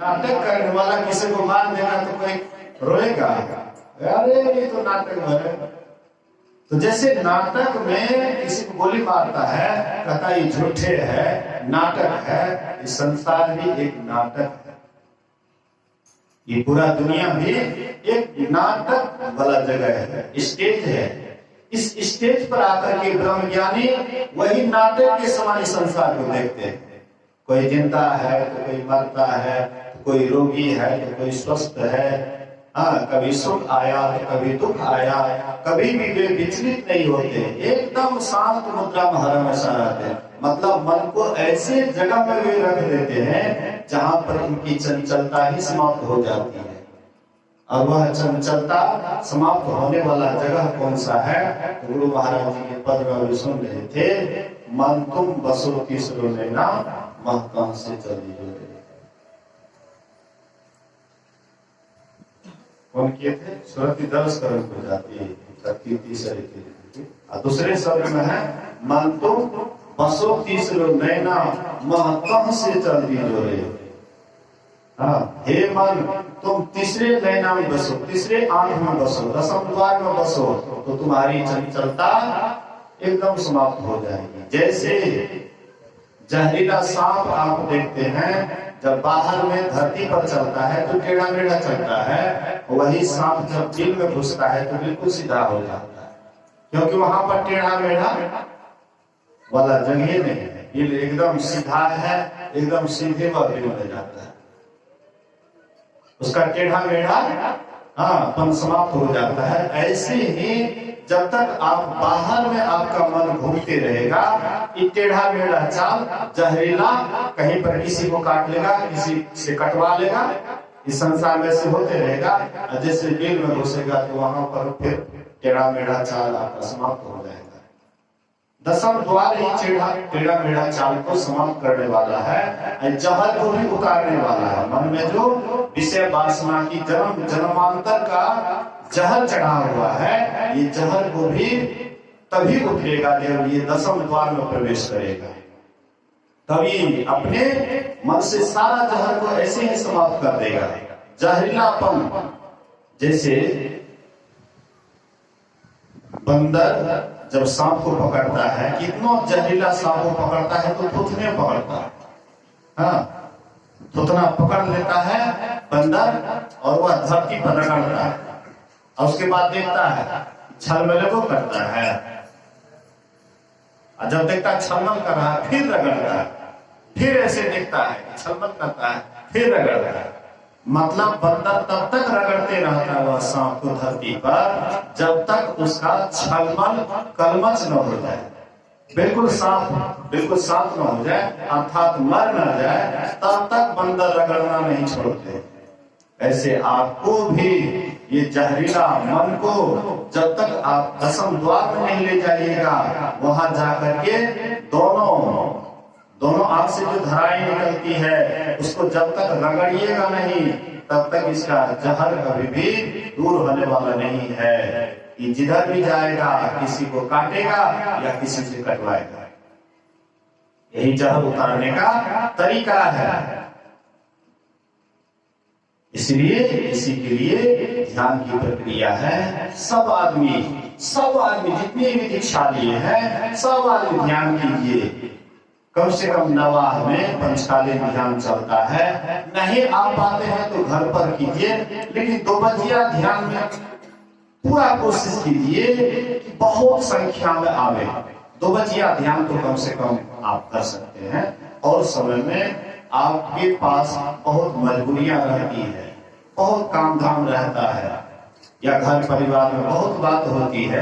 नाटक करने वाला किसी को मार देगा तो कोई रोएगा, अरे ये तो नाटक है। तो जैसे नाटक में किसी को गोली मारता है, कहता ये झूठे है, नाटक है, इस संसार भी एक नाटक है, ये पूरा दुनिया भी एक नाटक वाला जगह है, स्टेज है। इस स्टेज पर आकर के ब्रह्मज्ञानी वही नाटक के समान संसार को देखते हैं। कोई जिंदा है तो कोई मरता है, कोई रोगी है तो कोई स्वस्थ है, हाँ, कभी सुख आया तो कभी दुख आया, कभी भी वे विचलित नहीं होते, एकदम शांत मुद्रा में हमेशा रहते हैं। मतलब मन को ऐसे जगह में वे रख देते हैं जहां पर उनकी चंचलता ही समाप्त हो जाती है। और वह चंचलता समाप्त होने वाला जगह कौन सा है? तो गुरु महाराज जी के पद में सुन रहे थे, मन तुम बसो तीसरो लेना, मह कहां से चली जो। कौन किए थे? सुरति दर्श करण को जाती है, तीसरे के। और दूसरे शब्द में है, मन तुम बसो तीसरो नैना, मह कहां से चल दी जो रे। हाँ, हे मन तुम तीसरे नैना में बसो, तीसरे आंख में बसो, दसम द्वार में बसो, तो तुम्हारी चंचलता एकदम समाप्त हो जाएगी। जैसे जहरीला सांप आप देखते हैं, जब बाहर में धरती पर चलता है तो टेढ़ा मेढ़ा चलता है, वही सांप जब दिल में घुसता है तो बिल्कुल सीधा हो जाता है, क्योंकि वहां पर टेढ़ा मेढ़ा वाला जगह नहीं है, दिल एकदम सीधा है, एकदम सीधे व दिल में जाता है, उसका टेढ़ा मेढ़ा पन समाप्त हो जाता है। ऐसे ही जब तक आप बाहर में आपका मन घूमते रहेगा, ये टेढ़ा मेढ़ा चाल जहरीला, कहीं पर किसी को काट लेगा, किसी से कटवा लेगा, इस संसार में से होते रहेगा। जैसे दिल में घुसेगा तो वहां पर फिर टेढ़ा मेढ़ा चाल आपका समाप्त हो जाएगा। दसम द्वार ही टेढ़ा मेढ़ा चाल को समाप्त करने वाला है, जहर को भी उतारने वाला है। मन में जो विषय वासना की जन्मांतर का जहर चढ़ा हुआ है, ये जहर को भी तभी उतरेगा जब ये दसम द्वार में प्रवेश करेगा, तभी अपने मन से सारा जहर को ऐसे ही समाप्त कर देगा। जहरीलापन, जैसे बंदर जब सांप को पकड़ता है, कितना जहरीला सांप को पकड़ता है तो थुथने पकड़ता है, हाँ, थुथना पकड़ लेता है बंदर और वह धरती पर रगड़ता है, और उसके बाद देखता है छलमल को करता है, और जब देखता है छलमल कर रहा है फिर रगड़ता है, फिर ऐसे देखता है छलमल करता है फिर रगड़ता है। मतलब बंदर तब तक रगड़ते रहता है वह सांप को धरती पर जब तक उसका छलमल कलमच न हो जाए, बिल्कुल शांत न हो जाए, अर्थात मर न जाए, तब तक बंदर रगड़ना नहीं छोड़ते। ऐसे आपको भी ये जहरीला मन को जब तक आप दसम द्वार में नहीं ले जाइएगा, वहां जाकर के दोनों आंख से जो धराई निकलती है उसको जब तक रगड़िएगा नहीं, तब तक इसका जहर कभी भी दूर होने वाला नहीं है। ये जिधर भी जाएगा किसी को काटेगा या किसी से कटवाएगा, यही जहर उतारने का तरीका है। इसलिए इसी के लिए ध्यान की प्रक्रिया है। सब आदमी जितने भी दीक्षा लिए हैं, सब आदमी ध्यान कीजिए। कम से कम नवाह में पंचकालीन ध्यान चलता है, नहीं आ पाते हैं तो घर पर कीजिए, लेकिन 2 बजिया ध्यान में पूरा कोशिश कीजिए कि बहुत संख्या में आवे। 2 बजिया ध्यान तो कम से कम आप कर सकते हैं, और समय में आपके पास बहुत मजबूरियां रहती है, बहुत काम धाम रहता है, या घर परिवार में बहुत बात होती है,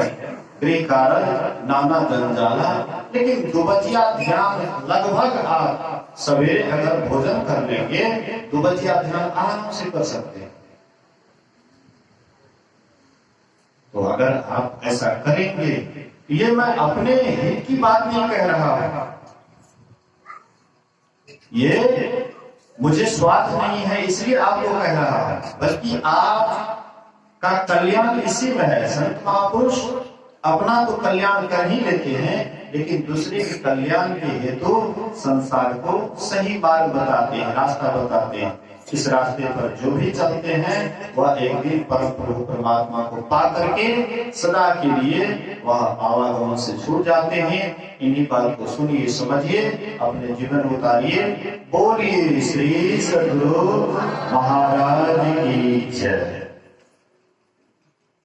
गृह कारण नाना जंजाला, लेकिन 2 बजिया ध्यान लगभग आप सवेरे अगर भोजन कर लेंगे 2 बजिया ध्यान आराम से कर सकते हैं। तो अगर आप ऐसा करेंगे, ये मैं अपने हित की बात नहीं कह रहा हूं, ये मुझे स्वार्थ नहीं है इसलिए आपको कह रहा है, बल्कि आपका कल्याण इसी में है। संत महापुरुष अपना तो कल्याण कर ही लेते हैं, लेकिन दूसरे के कल्याण के हेतु संसार को सही मार्ग बताते हैं, रास्ता बताते हैं। इस रास्ते पर जो भी चलते हैं वह एक दिन परम प्रभु परमात्मा को पा करके सदा के लिए वह आवागमन से छूट जाते हैं। इन्हीं बात को सुनिए, समझिए, अपने जीवन में उतारिए। बोलिए श्री सद्गुरु महाराज की जय।